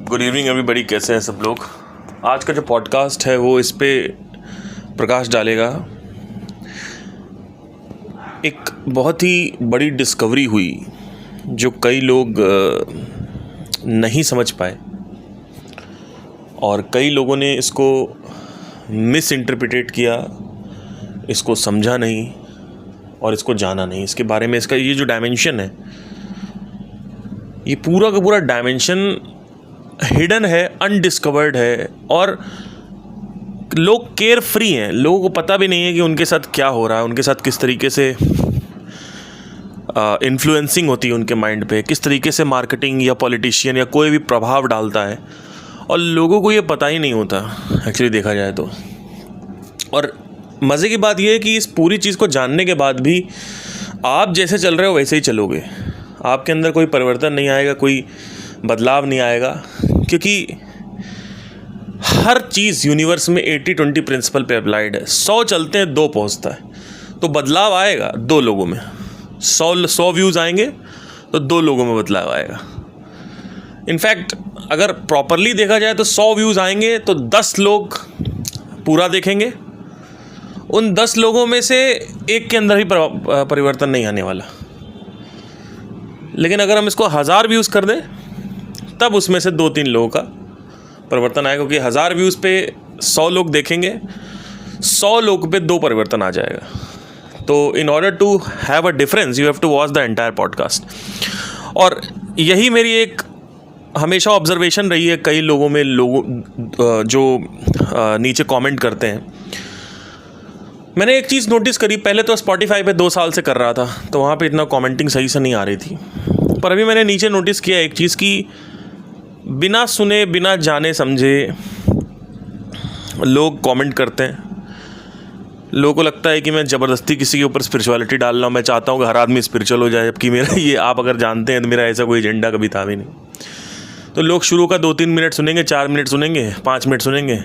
Good evening everybody, कैसे हैं सब लोग। आज का जो पॉडकास्ट है वो इस पे प्रकाश डालेगा। एक बहुत ही बड़ी डिस्कवरी हुई जो कई लोग नहीं समझ पाए और कई लोगों ने इसको मिस इंटरप्रिटेट किया, इसको समझा नहीं और इसको जाना नहीं। इसके बारे में इसका ये जो डायमेंशन है, ये पूरा का पूरा डायमेंशन हिडन है, अनडिस्कवर्ड है और लोग केयर फ्री हैं। लोगों को पता भी नहीं है कि उनके साथ क्या हो रहा है, उनके साथ किस तरीके से इन्फ्लुएंसिंग होती है उनके माइंड पे, किस तरीके से मार्केटिंग या पॉलिटिशियन या कोई भी प्रभाव डालता है और लोगों को ये पता ही नहीं होता एक्चुअली देखा जाए तो। और मज़े की बात यह है कि इस पूरी चीज़ को जानने के बाद भी आप जैसे चल रहे हो वैसे ही चलोगे, आपके अंदर कोई परिवर्तन नहीं आएगा, कोई बदलाव नहीं आएगा, क्योंकि हर चीज़ यूनिवर्स में 80-20 प्रिंसिपल पे अप्लाइड है। 100 चलते हैं 2 पहुंचता है, तो बदलाव आएगा 2 लोगों में। 100 व्यूज़ आएंगे तो 2 लोगों में बदलाव आएगा। इनफैक्ट अगर प्रॉपरली देखा जाए तो 100 व्यूज़ आएंगे तो 10 लोग पूरा देखेंगे, उन 10 लोगों में से एक के अंदर ही परिवर्तन नहीं आने वाला। लेकिन अगर हम इसको 1000 व्यूज़ कर दें तब उसमें से 2-3 लोगों का परिवर्तन आएगा, क्योंकि 1000 व्यूज़ पे 100 लोग देखेंगे, 100 लोग पे 2 परिवर्तन आ जाएगा। तो in order to have a difference you have to watch the entire podcast. और यही मेरी एक हमेशा ऑब्जर्वेशन रही है कई लोगों में, जो नीचे कमेंट करते हैं। मैंने एक चीज़ नोटिस करी, पहले तो स्पॉटिफाई पे 2 साल से कर रहा था तो वहाँ पे इतना कमेंटिंग सही से नहीं आ रही थी, पर अभी मैंने नीचे नोटिस किया एक चीज़ कि बिना सुने बिना जाने समझे लोग कमेंट करते हैं। लोगों को लगता है कि मैं ज़बरदस्ती किसी के ऊपर स्पिरिचुअलिटी डाल रहा हूँ, मैं चाहता हूँ कि हर आदमी स्पिरिचुअल हो जाए, जबकि मेरा ये आप अगर जानते हैं तो मेरा ऐसा कोई एजेंडा कभी था भी नहीं। तो लोग शुरू का 2-3 मिनट सुनेंगे, 4 मिनट सुनेंगे, 5 मिनट सुनेंगे,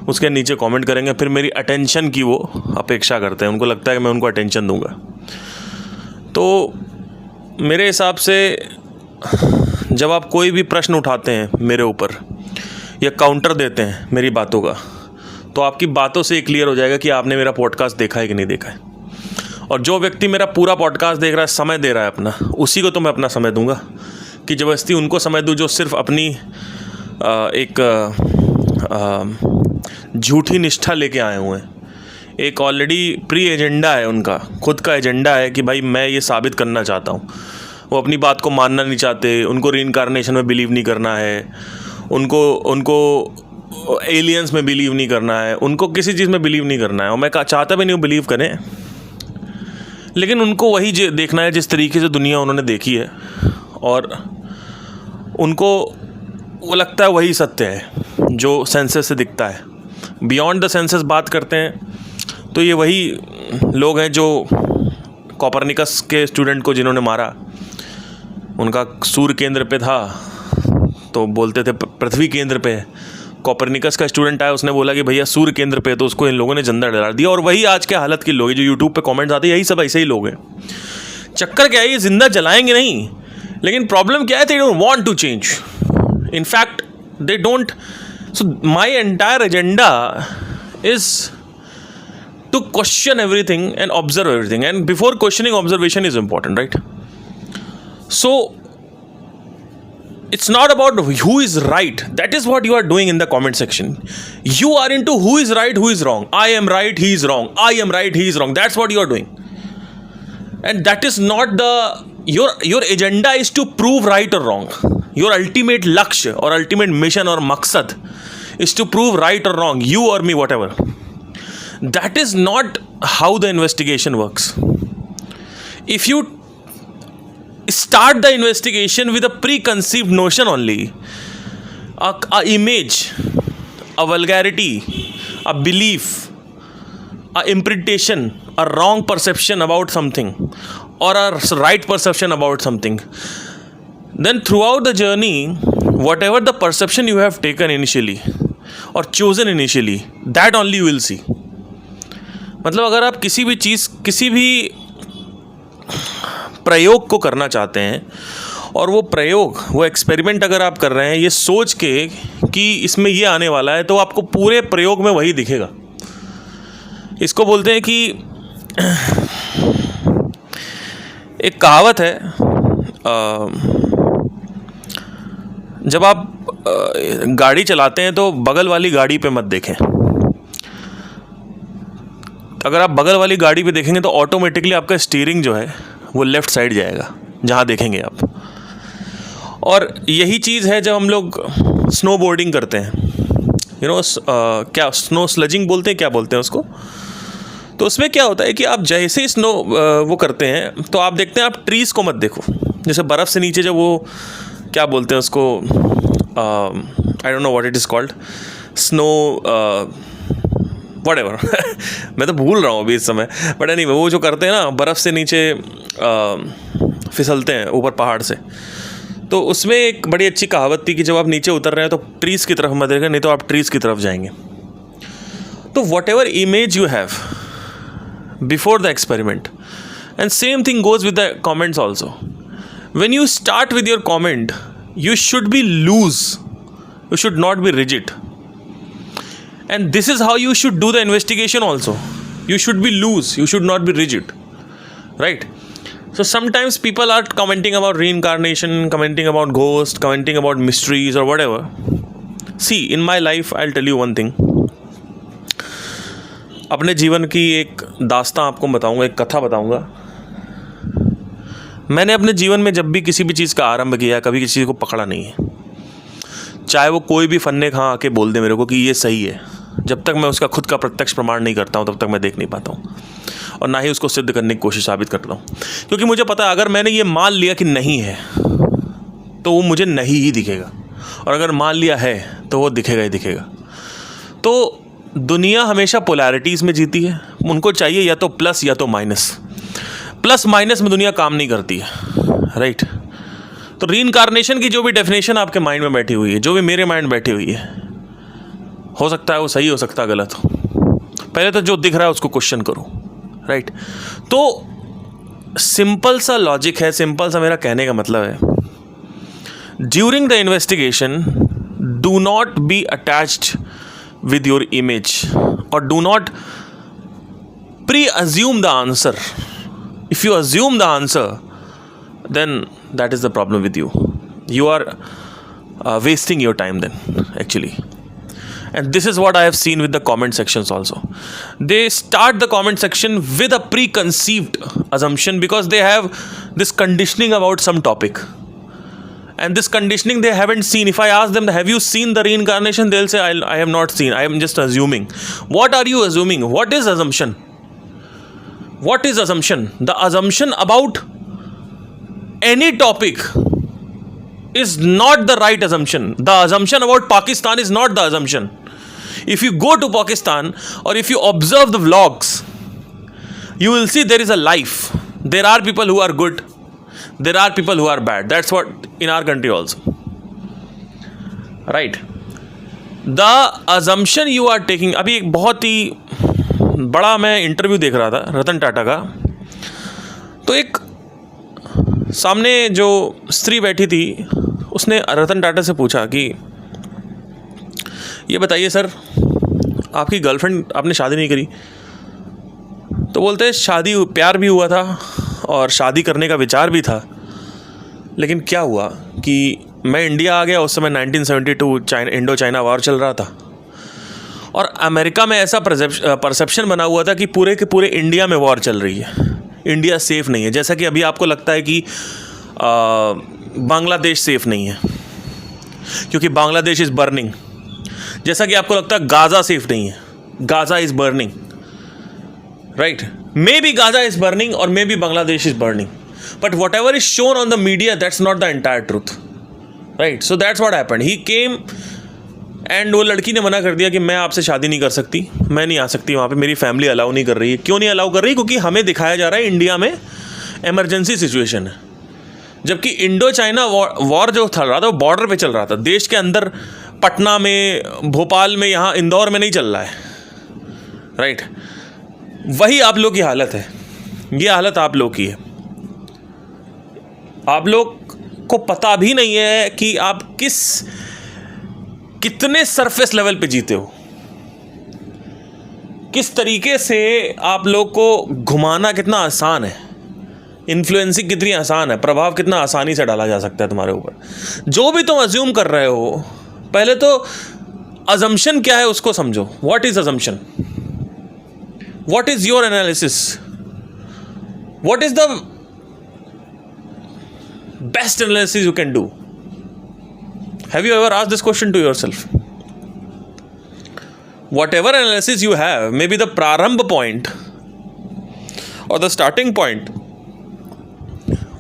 उसके नीचे कमेंट करेंगे, फिर मेरी अटेंशन की वो अपेक्षा करते हैं। उनको लगता है कि मैं उनको अटेंशन दूंगा। तो मेरे हिसाब से जब आप कोई भी प्रश्न उठाते हैं मेरे ऊपर या काउंटर देते हैं मेरी बातों का, तो आपकी बातों से क्लियर हो जाएगा कि आपने मेरा पॉडकास्ट देखा है कि नहीं देखा है। और जो व्यक्ति मेरा पूरा पॉडकास्ट देख रहा है, समय दे रहा है अपना, उसी को तो मैं अपना समय दूंगा। कि ज़बरदस्ती उनको समय दूँ जो सिर्फ अपनी एक झूठी निष्ठा लेके आए हुए हैं। एक ऑलरेडी प्री एजेंडा है, उनका खुद का एजेंडा है कि भाई मैं ये साबित करना चाहता हूँ। वो अपनी बात को मानना नहीं चाहते, उनको रीइंकार्नेशन में बिलीव नहीं करना है, उनको एलियंस में बिलीव नहीं करना है, उनको किसी चीज़ में बिलीव नहीं करना है। और मैं चाहता भी नहीं हूँ बिलीव करें, लेकिन उनको वही देखना है जिस तरीके से दुनिया उन्होंने देखी है, और उनको वो लगता है वही सत्य है जो सेंसेस से दिखता है। बियॉन्ड द सेंसेस बात करते हैं तो ये वही लोग हैं जो कोपरनिकस के स्टूडेंट को जिन्होंने मारा, उनका सूर्य केंद्र पे था तो बोलते थे पृथ्वी केंद्र पे। कोपरनिकस का स्टूडेंट आया, उसने बोला कि भैया सूर्य केंद्र पे, तो उसको इन लोगों ने जंदर डरा दिया। और वही आज के हालत के लोग हैं जो यूट्यूब पे कमेंट्स आते हैं, यही सब ऐसे ही लोग हैं। चक्कर क्या है, ये जिंदा जलाएंगे नहीं, लेकिन प्रॉब्लम क्या है, they don't want to change. In fact they don't. So my entire agenda is to question everything and observe everything, and before questioning, observation is important, right? So it's not about who is right. That is what you are doing in the comment section. You are into who is right, who is wrong. I am right, he is wrong. I am right, he is wrong. That's what you are doing, and that is not your agenda is to prove right or wrong. Your ultimate lakshya or ultimate mission or maqsad is to prove right or wrong, you or me, whatever. That is not how the investigation works. If you start the investigation with a preconceived notion only, a image, a vulgarity, a belief, a imprintation, a wrong perception about something or a right perception about something, then throughout the journey, whatever the perception you have taken initially or chosen initially, that only you will see. मतलब अगर आप किसी भी चीज़, किसी भी प्रयोग को करना चाहते हैं और वो प्रयोग, वो एक्सपेरिमेंट अगर आप कर रहे हैं ये सोच के कि इसमें ये आने वाला है, तो आपको पूरे प्रयोग में वही दिखेगा। इसको बोलते हैं कि एक कहावत है, जब आप गाड़ी चलाते हैं तो बगल वाली गाड़ी पे मत देखें। अगर आप बगल वाली गाड़ी पे देखेंगे तो ऑटोमेटिकली आपका स्टीयरिंग जो है वो लेफ़्ट साइड जाएगा जहाँ देखेंगे आप। और यही चीज़ है जब हम लोग स्नो बोर्डिंग करते हैं, क्या स्नो स्लजिंग बोलते हैं, क्या बोलते हैं उसको। तो उसमें क्या होता है कि आप जैसे ही स्नो वो करते हैं तो आप देखते हैं, आप ट्रीज़ को मत देखो। जैसे बर्फ़ से नीचे जब वो क्या बोलते हैं उसको, I don't know what it is called, snow whatever मैं तो भूल रहा हूँ अभी इस समय, बट एनीवे वो जो करते हैं ना, बर्फ़ से नीचे फिसलते हैं ऊपर पहाड़ से। तो उसमें एक बड़ी अच्छी कहावत थी कि जब आप नीचे उतर रहे हैं तो ट्रीज़ की तरफ मत देखें, नहीं तो आप ट्रीज़ की तरफ जाएंगे। तो whatever image you have before the experiment, and same thing goes with the comments also. When you start with your comment, you should be loose. You should not be rigid. And this is how you should do the investigation also. You should be loose. You should not be rigid. Right? So sometimes people are commenting about reincarnation, commenting about ghosts, commenting about mysteries or whatever. See, in my life, I'll tell you one thing. अपने जीवन की एक दास्तां आपको बताऊंगा, एक कथा बताऊंगा। मैंने अपने जीवन में जब भी किसी भी चीज़ का आरंभ किया, कभी किसी चीज़ को पकड़ा नहीं है। चाहे वो कोई भी फन्ने खां आके बोल दे मेरे को कि ये सही है, जब तक मैं उसका खुद का प्रत्यक्ष प्रमाण नहीं करता हूँ तब तक मैं देख नहीं पाता हूँ, और ना ही उसको सिद्ध करने की कोशिश साबित करता हूँ। क्योंकि मुझे पता है अगर मैंने ये मान लिया कि नहीं है तो वो मुझे नहीं ही दिखेगा, और अगर मान लिया है तो वो दिखेगा ही दिखेगा। तो दुनिया हमेशा पोलैरिटीज़ में जीती है। उनको चाहिए या तो प्लस या तो माइनस। प्लस माइनस में दुनिया काम नहीं करती है, राइट। तो रीइंकार्नेशन की जो भी डेफिनेशन आपके माइंड में बैठी हुई है, जो भी मेरे माइंड में बैठी हुई है, हो सकता है वो सही, हो सकता है गलत हो। पहले तो जो दिख रहा है उसको क्वेश्चन करो, राइट। तो सिंपल सा लॉजिक है, सिंपल सा मेरा कहने का मतलब है, during the investigation do not be attached with your image, or do not pre-assume the answer. If you assume the answer, then that is the problem with you. You are wasting your time then, actually. And this is what I have seen with the comment sections also. They start the comment section with a preconceived assumption because they have this conditioning about some topic. And this conditioning they haven't seen. If I ask them, have you seen the reincarnation? They'll say, I have not seen. I am just assuming. What are you assuming? What is assumption? What is assumption? The assumption about any topic is not the right assumption. The assumption about Pakistan is not the assumption. If you go to Pakistan or if you observe the vlogs, you will see there is a life. There are people who are good. There are people who are bad. That's what in our country also. Right. The assumption you are taking. अभी एक बहुत ही बड़ा मैं interview देख रहा था रतन टाटा का। तो एक सामने जो स्त्री बैठी थी उसने रतन टाटा से पूछा कि ये बताइए सर, आपकी गर्लफ्रेंड, आपने शादी नहीं करी? तो बोलते हैं शादी, प्यार भी हुआ था और शादी करने का विचार भी था, लेकिन क्या हुआ कि मैं इंडिया आ गया। उस समय 1972 इंडो चाइना वार चल रहा था, और अमेरिका में ऐसा परसेप्शन बना हुआ था कि पूरे के पूरे इंडिया में वॉर चल रही है, इंडिया सेफ़ नहीं है। जैसा कि अभी आपको लगता है कि बांग्लादेश सेफ़ नहीं है क्योंकि बांग्लादेश इज़ बर्निंग, जैसा कि आपको लगता है गाज़ा सेफ़ नहीं है, Gaza is burning, right? Maybe Gaza is burning or maybe Bangladesh is burning, but whatever is shown on the media, that's not the entire truth, right? So that's what happened. He came and वो लड़की ने मना कर दिया कि मैं आपसे शादी नहीं कर सकती, मैं नहीं आ सकती वहाँ पे, मेरी फैमिली अलाउ नहीं कर रही है। क्यों नहीं अलाउ कर रही? क्योंकि हमें दिखाया जा रहा है इंडिया में एमरजेंसी सिचुएशन है, जबकि इंडो चाइना वॉर जो चल रहा था वो बॉर्डर पे चल रहा था, देश के अंदर पटना में, भोपाल में, यहाँ इंदौर में नहीं चल रहा है, राइट? वही आप लोग की हालत है, ये हालत आप लोग की है। आप लोग आपको पता भी नहीं है कि आप कितने सरफेस लेवल पे जीते हो, किस तरीके से आप लोग को घुमाना कितना आसान है, इन्फ्लुएंसिंग कितनी आसान है, प्रभाव कितना आसानी से डाला जा सकता है तुम्हारे ऊपर। जो भी तुम अज्यूम कर रहे हो, पहले तो अजम्पशन क्या है उसको समझो। What is assumption? What is your analysis? What is the best analysis you can do? Have you ever asked this question to yourself? Whatever analysis you have, maybe the prarambh point or the starting point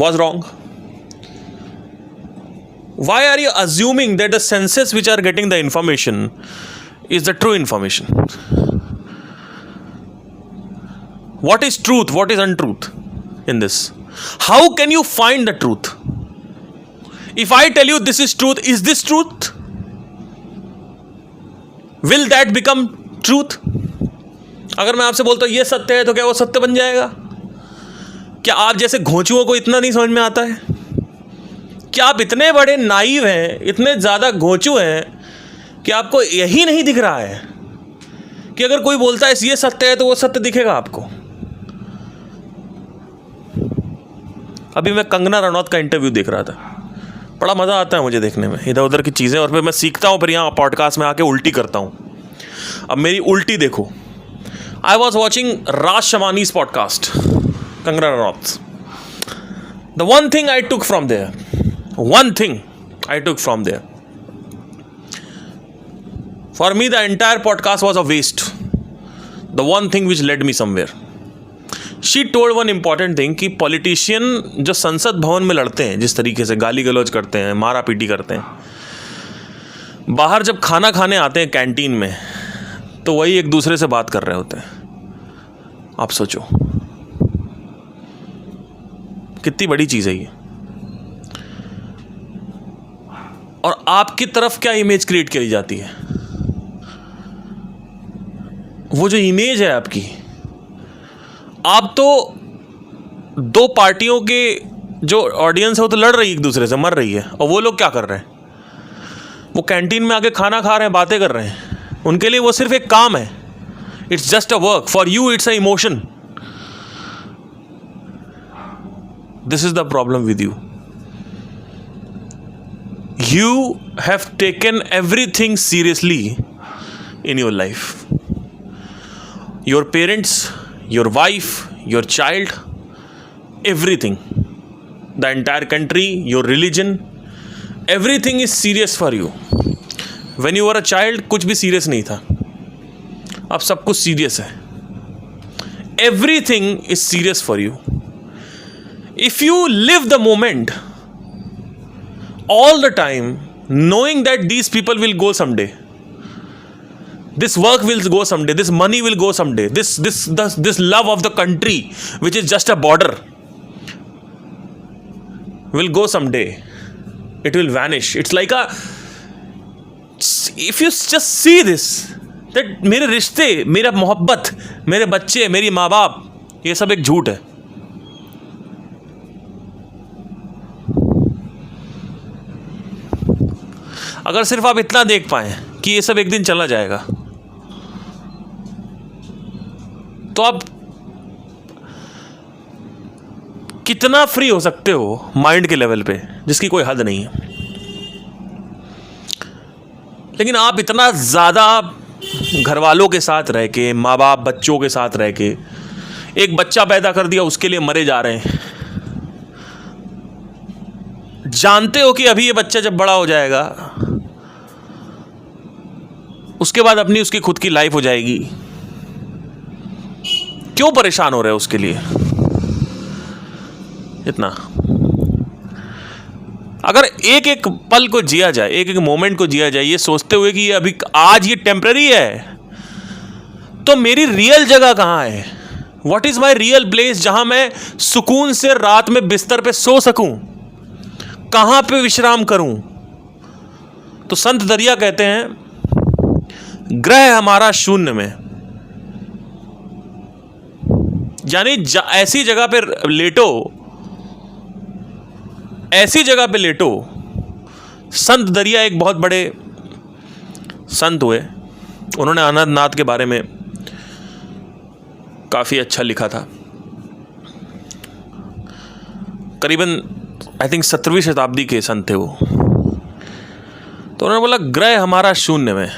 was wrong. Why are you assuming that the senses which are getting the information is the true information? What is truth? What is untruth in this? How can you find the truth? If I tell you this is truth, is this truth? Will that become truth? अगर मैं आपसे बोलता हूँ ये सत्य है, तो क्या वो सत्य बन जाएगा? क्या आप जैसे घोंचुओं को इतना नहीं समझ में आता है? क्या आप इतने बड़े नाइव हैं, इतने ज़्यादा घोंचू हैं कि आपको यही नहीं दिख रहा है कि अगर कोई बोलता है ये सत्य है तो वो सत्य दिखेगा आपको? अभी मैं कंगना रनौत का इंटरव्यू देख रहा था, बड़ा मज़ा आता है मुझे देखने में इधर उधर की चीज़ें, और फिर मैं सीखता हूँ, फिर यहाँ पॉडकास्ट में आके उल्टी करता हूँ। अब मेरी उल्टी देखो। I was watching Raj Shamani's podcast, Kangana Ranaut. The one thing I took from there, for me the entire podcast was a waste. The one thing which led me somewhere, she told one important thing कि politician जो संसद भवन में लड़ते हैं, जिस तरीके से गाली गलौज करते हैं, मारा पीटी करते हैं, बाहर जब खाना खाने आते हैं कैंटीन में, तो वही एक दूसरे से बात कर रहे होते हैं। आप सोचो कितनी बड़ी चीज़ है ये। और आपकी तरफ क्या इमेज क्रिएट करी जाती है? वो जो इमेज है आपकी, आप तो दो पार्टियों के जो ऑडियंस है वो तो लड़ रही है, एक दूसरे से मर रही है, और वो लोग क्या कर रहे हैं? वो कैंटीन में आके खाना खा रहे हैं, बातें कर रहे हैं। उनके लिए वो सिर्फ एक काम है, it's just a work. For you it's a emotion. This is the problem with you. You have taken everything seriously in your life. Your parents, your wife, your child, everything, the entire country, your religion, everything is serious for you. When you were a child, कुछ भी serious नहीं था, अब सब कुछ serious है। Everything is serious for you. If you live the moment all the time, knowing that these people will go someday, this work will go someday, this money will go someday, this love of the country which is just a border will go someday, it will vanish. It's like if you just see this, that मेरे रिश्ते, मेरा मोहब्बत, मेरे बच्चे, मेरी माँ बाप, ये सब एक झूठ है। अगर सिर्फ आप इतना देख पाए कि ये सब एक दिन चला जाएगा, तो आप कितना फ्री हो सकते हो माइंड के लेवल पे, जिसकी कोई हद नहीं है। लेकिन आप इतना ज़्यादा घर वालों के साथ रह के, माँ बाप बच्चों के साथ रह के, एक बच्चा पैदा कर दिया उसके लिए मरे जा रहे हैं। जानते हो कि अभी ये बच्चा जब बड़ा हो जाएगा, उसके बाद अपनी उसकी खुद की लाइफ हो जाएगी, क्यों परेशान हो रहे हो उसके लिए इतना? अगर एक एक पल को जिया जाए, एक एक मोमेंट को जिया जाए, ये सोचते हुए कि ये अभी आज ये टेम्पररी है, तो मेरी रियल जगह कहाँ है? What is my real place, जहां मैं सुकून से रात में बिस्तर पे सो सकूं? कहां पे विश्राम करूं? तो संत दरिया कहते हैं, ग्रह हमारा शून्य में, यानी ऐसी जगह पे लेटो ऐसी जगह पे लेटो। संत दरिया एक बहुत बड़े संत हुए, उन्होंने अनाथनाथ के बारे में काफ़ी अच्छा लिखा था। करीबन आई थिंक 17वीं शताब्दी के संत थे वो। तो उन्होंने बोला ग्रह हमारा शून्य में,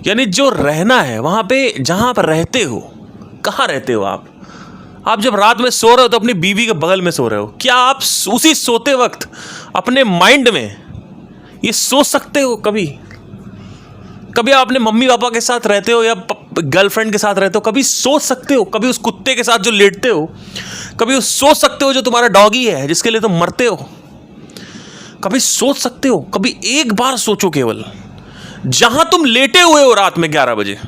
यानी जो रहना है वहाँ पे, जहाँ पर रहते हो, कहाँ रहते हो आप? आप जब रात में सो रहे हो तो अपनी बीवी के बगल में सो रहे हो। क्या आप उसी सोते वक्त अपने माइंड में ये सोच सकते हो? कभी कभी आप अपने मम्मी पापा के साथ रहते हो या गर्लफ्रेंड के साथ रहते हो, कभी सोच सकते हो? कभी उस कुत्ते के साथ जो लेटते हो, कभी सोच सकते हो जो तुम्हारा डॉगी है जिसके लिए तुम मरते हो? कभी सोच सकते हो? कभी एक बार सोचो, केवल जहां तुम लेटे हुए हो रात में 11 बजे,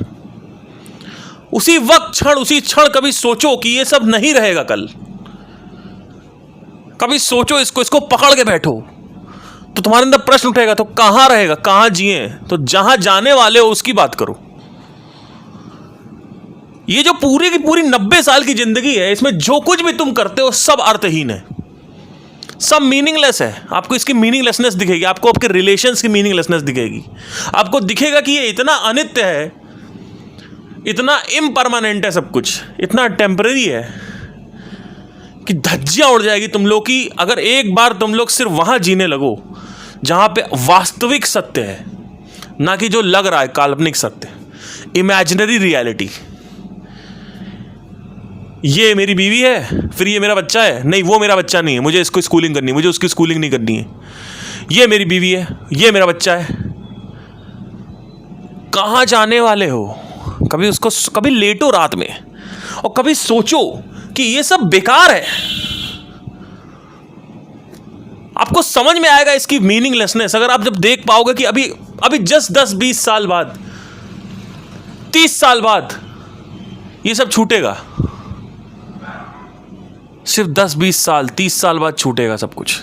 उसी वक्त क्षण, उसी क्षण कभी सोचो कि ये सब नहीं रहेगा कल। कभी सोचो, इसको पकड़ के बैठो तो तुम्हारे अंदर प्रश्न उठेगा, तो कहां रहेगा, कहां जिए? तो जहां जाने वाले हो उसकी बात करो। ये जो पूरी की पूरी 90 साल की जिंदगी है, इसमें जो कुछ भी तुम करते हो सब अर्थहीन है, सब मीनिंगलेस है। आपको इसकी मीनिंगलेसनेस दिखेगी, आपको आपके रिलेशंस की मीनिंगलेसनेस दिखेगी, आपको दिखेगा कि ये इतना अनित्य है, इतना इम्परमानेंट है, सब कुछ इतना टेम्पररी है कि धज्जियां उड़ जाएगी तुम लोग की, अगर एक बार तुम लोग सिर्फ वहां जीने लगो जहां पे वास्तविक सत्य है, ना कि जो लग रहा है काल्पनिक सत्य, इमेजिनरी रियलिटी। ये मेरी बीवी है, फिर ये मेरा बच्चा है, नहीं वो मेरा बच्चा नहीं है, मुझे इसको स्कूलिंग करनी है, मुझे उसकी स्कूलिंग नहीं करनी है। ये मेरी बीवी है, ये मेरा बच्चा है। कहां जाने वाले हो? कभी लेटो रात में और कभी सोचो कि ये सब बेकार है। आपको समझ में आएगा इसकी मीनिंगलेसनेस, अगर आप जब देख पाओगे कि अभी जस्ट 10-20 साल बाद, 30 साल बाद ये सब छूटेगा। सिर्फ 10-20 साल, 30 साल बाद छूटेगा सब कुछ।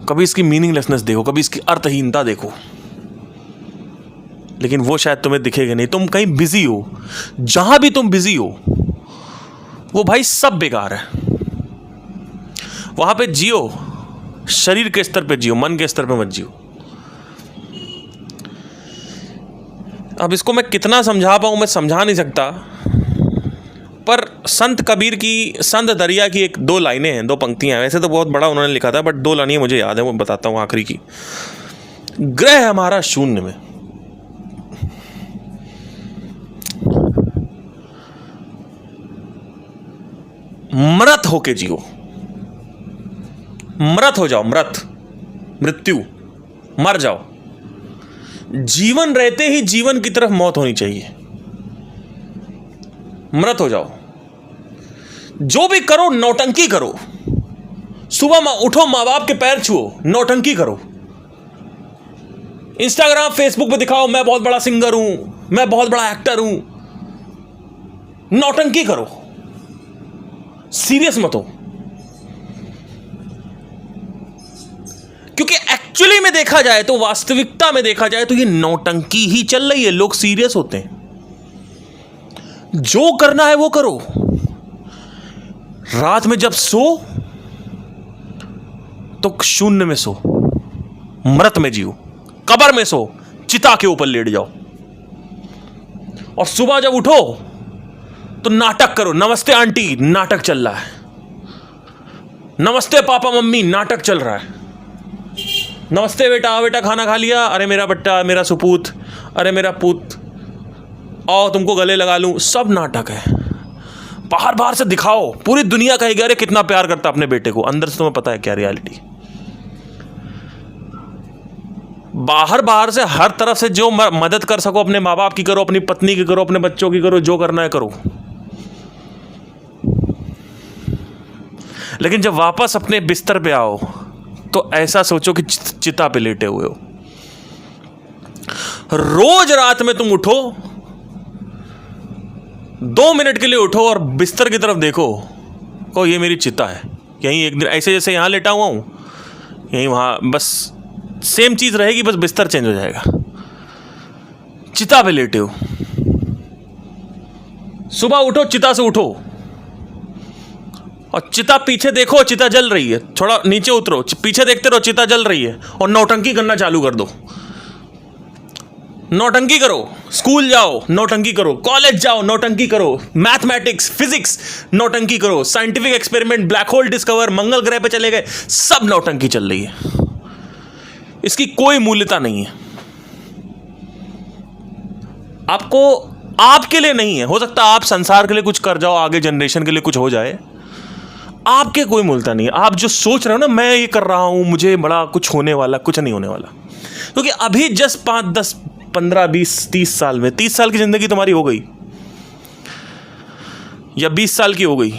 कभी इसकी मीनिंगलेसनेस देखो, कभी इसकी अर्थहीनता देखो, लेकिन वो शायद तुम्हें दिखेगा नहीं। तुम कहीं बिजी हो, जहां भी तुम बिजी हो वो भाई सब बेकार है। वहां पे जियो, शरीर के स्तर पे जियो, मन के स्तर पे मत जियो। अब इसको मैं कितना समझा पाऊं, मैं समझा नहीं सकता, पर संत कबीर की, संत दरिया की 2 लाइनें हैं, 2 पंक्तियां हैं। वैसे तो बहुत बड़ा उन्होंने लिखा था, बट 2 लाइनें मुझे याद है, वो बताता हूं आखिरी की। ग्रह हमारा शून्य में, मृत होके जियो, मृत हो जाओ, मृत्यु, मर जाओ। जीवन रहते ही जीवन की तरफ मौत होनी चाहिए। मृत हो जाओ, जो भी करो नौटंकी करो। सुबह उठो, माँ बाप के पैर छुओ, नौटंकी करो। इंस्टाग्राम फेसबुक पे दिखाओ मैं बहुत बड़ा सिंगर हूं, मैं बहुत बड़ा एक्टर हूं। नौटंकी करो, सीरियस मत हो। क्योंकि एक्चुअली में देखा जाए तो, वास्तविकता में देखा जाए तो ये नौटंकी ही चल रही है। लोग सीरियस होते हैं, जो करना है वो करो। रात में जब सो तो शून्य में सो, मृत में जियो, कब्र में सो, चिता के ऊपर लेट जाओ। और सुबह जब उठो तो नाटक करो। नमस्ते आंटी, नाटक चल रहा है। नमस्ते पापा मम्मी, नाटक चल रहा है। नमस्ते बेटा, बेटा खाना खा लिया, अरे मेरा बट्टा, मेरा सुपूत, अरे मेरा पूत, आओ तुमको गले लगा लूं। सब नाटक है। बाहर बाहर से दिखाओ, पूरी दुनिया कहेगी अरे कितना प्यार करता अपने बेटे को, अंदर से तुम्हें पता है क्या रियलिटी। बाहर बाहर से हर तरफ से जो मदद कर सको अपने माँ बाप की करो, अपनी पत्नी की करो, अपने बच्चों की करो, जो करना है करो। लेकिन जब वापस अपने बिस्तर पे आओ तो ऐसा सोचो कि चिता पे लेटे हुए हो। रोज रात में तुम उठो, 2 मिनट के लिए उठो और बिस्तर की तरफ देखो, को ये मेरी चिता है। यहीं एक दिन ऐसे जैसे यहां लेटा हुआ हूं, यहीं वहां बस सेम चीज रहेगी, बस बिस्तर चेंज हो जाएगा। चिता पे लेटे हो, सुबह उठो, चिता से उठो और चिता पीछे देखो, चिता जल रही है, थोड़ा नीचे उतरो, पीछे देखते रहो, चिता जल रही है, और नौटंकी करना चालू कर दो। नौटंकी करो, स्कूल जाओ नौटंकी करो, कॉलेज जाओ नौटंकी करो, मैथमेटिक्स फिजिक्स नौटंकी करो, scientific experiment, black hole discover, मंगल ग्रह पे चले गए, सब नौटंकी चल रही है। इसकी कोई मूल्यता नहीं है। आपको आपके लिए नहीं है, हो सकता है आप संसार के लिए कुछ कर जाओ, आगे जनरेशन के लिए कुछ हो जाए, आपके कोई मूल्यता नहीं है। आप जो सोच रहे हो ना, मैं ये कर रहा हूं, मुझे बड़ा कुछ होने वाला, कुछ नहीं होने वाला। क्योंकि अभी जस्ट 5, 10, 15, 20, 30 साल में, 30 साल की जिंदगी तुम्हारी हो गई या 20 साल की हो गई,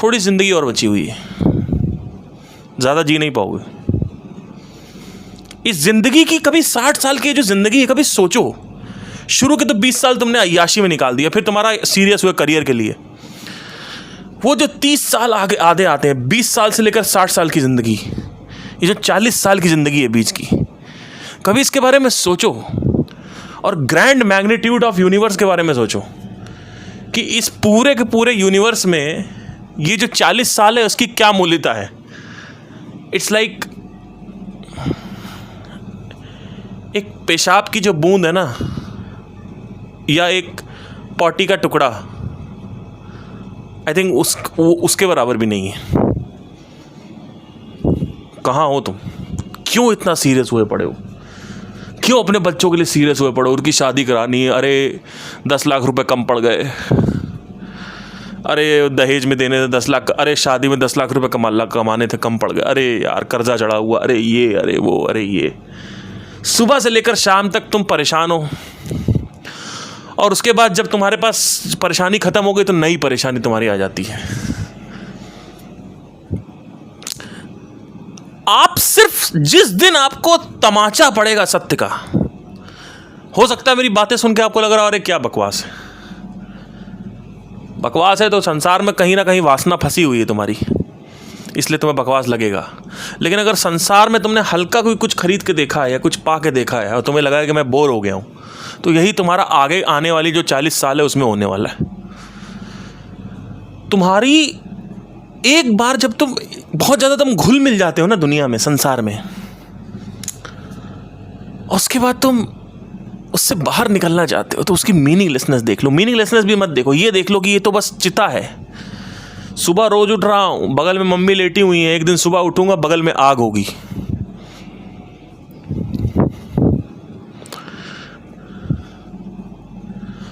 थोड़ी जिंदगी और बची हुई है, ज्यादा जी नहीं पाओगे। इस जिंदगी की कभी 60 साल की जो जिंदगी है, कभी सोचो। शुरू के तो 20 साल तुमने अय्याशी में निकाल दिया, फिर तुम्हारा सीरियस हुआ करियर के लिए। वो जो 30 साल आगे आधे आते हैं, 20 साल से लेकर 60 साल की जिंदगी, ये जो 40 साल की जिंदगी है बीच की, कभी इसके बारे में सोचो। और ग्रैंड मैग्नीट्यूड ऑफ यूनिवर्स के बारे में सोचो कि इस पूरे के पूरे यूनिवर्स में ये जो 40 साल है उसकी क्या मूल्यता है। इट्स लाइक एक पेशाब की जो बूंद है ना, या एक पॉटी का टुकड़ा, आई थिंक उसके बराबर भी नहीं है। कहाँ हो तुम? क्यों इतना सीरियस हुए पड़े हो? क्यों अपने बच्चों के लिए सीरियस हुए पड़े हो? उनकी शादी करानी है, अरे 10 लाख रुपए कम पड़ गए, अरे दहेज में देने थे 10 लाख, अरे शादी में 10 लाख रुपए कमाने थे कम पड़ गए, अरे यार कर्जा चढ़ा हुआ, अरे ये, अरे वो, अरे ये। सुबह से लेकर शाम तक तुम परेशान हो, और उसके बाद जब तुम्हारे पास परेशानी खत्म हो गई तो नई परेशानी तुम्हारी आ जाती है। आप सिर्फ जिस दिन आपको तमाचा पड़ेगा सत्य का, हो सकता है मेरी बातें सुन के आपको लग रहा है अरे क्या बकवास है। बकवास है तो संसार में कहीं ना कहीं वासना फंसी हुई है तुम्हारी, इसलिए तुम्हें बकवास लगेगा। लेकिन अगर संसार में तुमने हल्का कोई कुछ खरीद के देखा है या कुछ पा के देखा है और तुम्हें लगा है कि मैं बोर हो गया हूं, तो यही तुम्हारा आगे आने वाली जो 40 साल है उसमें होने वाला है। तुम्हारी एक बार जब तुम बहुत ज़्यादा तुम घुल मिल जाते हो ना दुनिया में, संसार में, उसके बाद तुम उससे बाहर निकलना चाहते हो, तो उसकी मीनिंगलेसनेस देख लो। मीनिंगलेसनेस भी मत देखो, ये देख लो कि ये तो बस चिता है। सुबह रोज उठ रहा हूं, बगल में मम्मी लेटी हुई है, एक दिन सुबह उठूंगा बगल में आग होगी।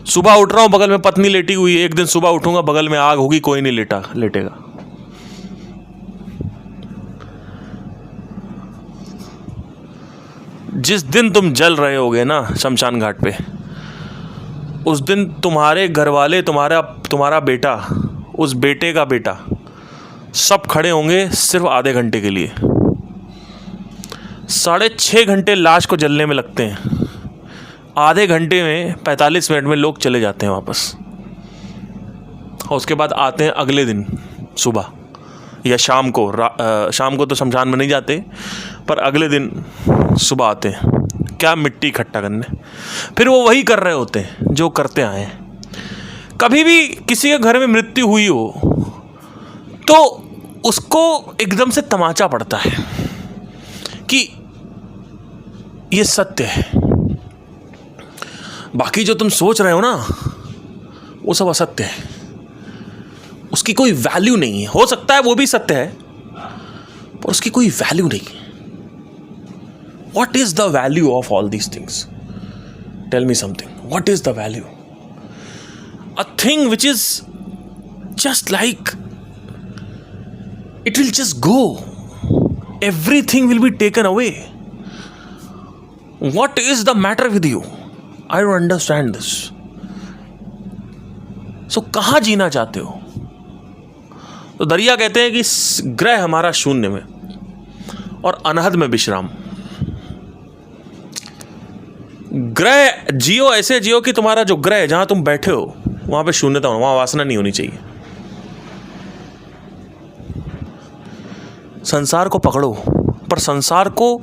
सुबह उठ रहा हूं, बगल में पत्नी लेटी हुई है, एक दिन सुबह उठूंगा बगल में आग होगी, कोई नहीं लेटेगा। जिस दिन तुम जल रहे होगे ना शमशान घाट पे, उस दिन तुम्हारे घर वाले, तुम्हारा बेटा, उस बेटे का बेटा, सब खड़े होंगे सिर्फ आधे घंटे के लिए। 6.5 घंटे लाश को जलने में लगते हैं, आधे घंटे में 45 मिनट में लोग चले जाते हैं वापस, और उसके बाद आते हैं अगले दिन सुबह या शाम को। शाम को तो शमशान में नहीं जाते, पर अगले दिन सुबह आते हैं, क्या मिट्टी इकट्ठा करने। फिर वो वही कर रहे होते हैं जो करते आए हैं। कभी भी किसी के घर में मृत्यु हुई हो तो उसको एकदम से तमाचा पड़ता है कि ये सत्य है। बाकी जो तुम सोच रहे हो ना, वो सब असत्य है, उसकी कोई वैल्यू नहीं है। हो सकता है वो भी सत्य है, पर उसकी कोई वैल्यू नहीं है। What is the value of all these things? Tell me something. What is the value? A thing which is just like, it will just go. Everything will be taken away. What is the matter with you? I don't understand this. So कहाँ जीना चाहते हो? तो दरिया कहते हैं कि ग्रह हमारा शून्य में और अनहद में विश्राम। ग्रह जियो, ऐसे जियो कि तुम्हारा जो ग्रह जहां तुम बैठे हो वहां पे शून्यता हो, वहां वासना नहीं होनी चाहिए। संसार को पकड़ो, पर संसार को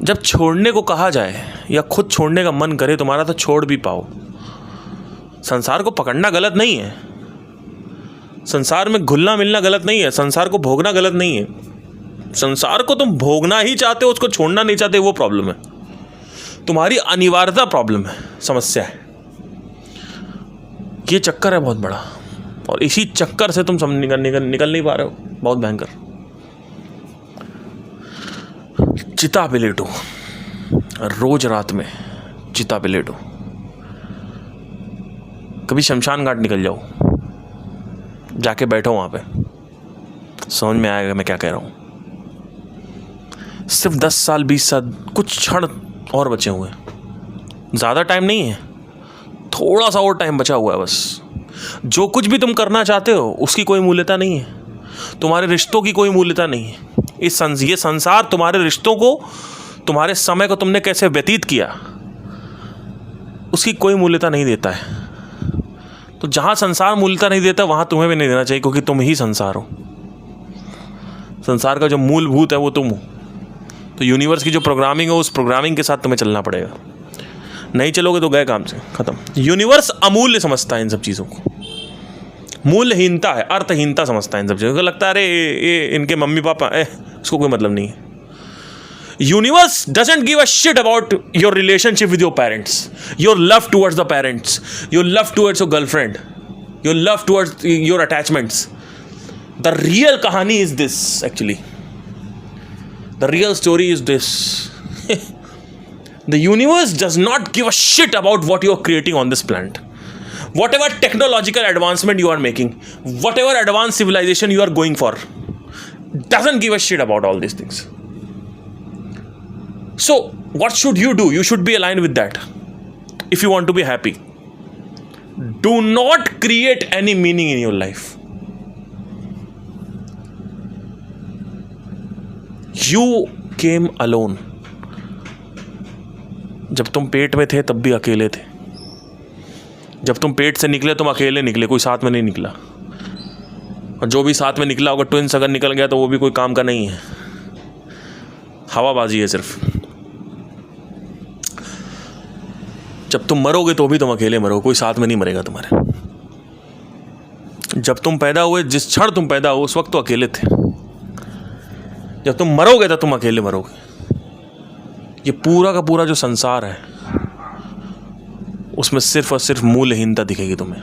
जब छोड़ने को कहा जाए या खुद छोड़ने का मन करे तुम्हारा, तो छोड़ भी पाओ। संसार को पकड़ना गलत नहीं है, संसार में घुलना मिलना गलत नहीं है, संसार को भोगना गलत नहीं है। संसार को तुम भोगना ही चाहते हो, उसको छोड़ना नहीं चाहते, वो प्रॉब्लम है, तुम्हारी अनिवार्यता प्रॉब्लम है, समस्या है। ये चक्कर है बहुत बड़ा, और इसी चक्कर से तुम निकल नहीं पा रहे हो, बहुत भयंकर। चिता पे लेटो, रोज रात में चिता पे लेटो, कभी शमशान घाट निकल जाओ, जाके बैठो वहाँ पे, समझ में आएगा मैं क्या कह रहा हूँ। सिर्फ 10 साल 20 साल कुछ क्षण और बचे हुए हैं, ज़्यादा टाइम नहीं है, थोड़ा सा और टाइम बचा हुआ है बस। जो कुछ भी तुम करना चाहते हो उसकी कोई मूल्यता नहीं है, तुम्हारे रिश्तों की कोई मूल्यता नहीं है। ये संसार तुम्हारे रिश्तों को, तुम्हारे समय को तुमने कैसे व्यतीत किया, उसकी कोई मूल्यता नहीं देता है। तो जहाँ संसार मूल्यता नहीं देता वहाँ तुम्हें भी नहीं देना चाहिए, क्योंकि तुम ही संसार हो। संसार का जो मूलभूत है वो तुम हो। तो यूनिवर्स की जो प्रोग्रामिंग है उस प्रोग्रामिंग के साथ तुम्हें चलना पड़ेगा, नहीं चलोगे तो गए काम से, खत्म। यूनिवर्स अमूल्य समझता है इन सब चीज़ों को, मूल्यहीनता है, अर्थहीनता समझता है इन सब चीज़ों को। लगता है अरे ये इनके मम्मी पापा उसको कोई मतलब नहीं है। Universe doesn't give a shit about your relationship with your parents, your love towards the parents, your love towards your girlfriend, your love towards your attachments. The real कहानी is this actually, the real story is this. The universe does not give a shit about what you are creating on this planet. Whatever technological advancement you are making, whatever advanced civilization you are going for, doesn't give a shit about all these things. So, what should you do? You should be aligned with that if you want to be happy. Do not create any meaning in your life. You came alone. जब तुम पेट में थे तब भी अकेले थे, जब तुम पेट से निकले तुम अकेले निकले, कोई साथ में नहीं निकला। और जो भी साथ में निकला होगा, ट्विंस अगर निकल गया तो वो भी कोई काम का नहीं है, हवाबाजी है सिर्फ। जब तुम मरोगे तो भी तुम अकेले मरोगे, कोई साथ में नहीं मरेगा तुम्हारे। जब तुम पैदा हुए, जिस क्षण तुम पैदा हो उस वक्त तो अकेले थे, जब तुम मरोगे तो तुम अकेले मरोगे। ये पूरा का पूरा जो संसार है उसमें सिर्फ और सिर्फ मूल्यहीनता दिखेगी तुम्हें।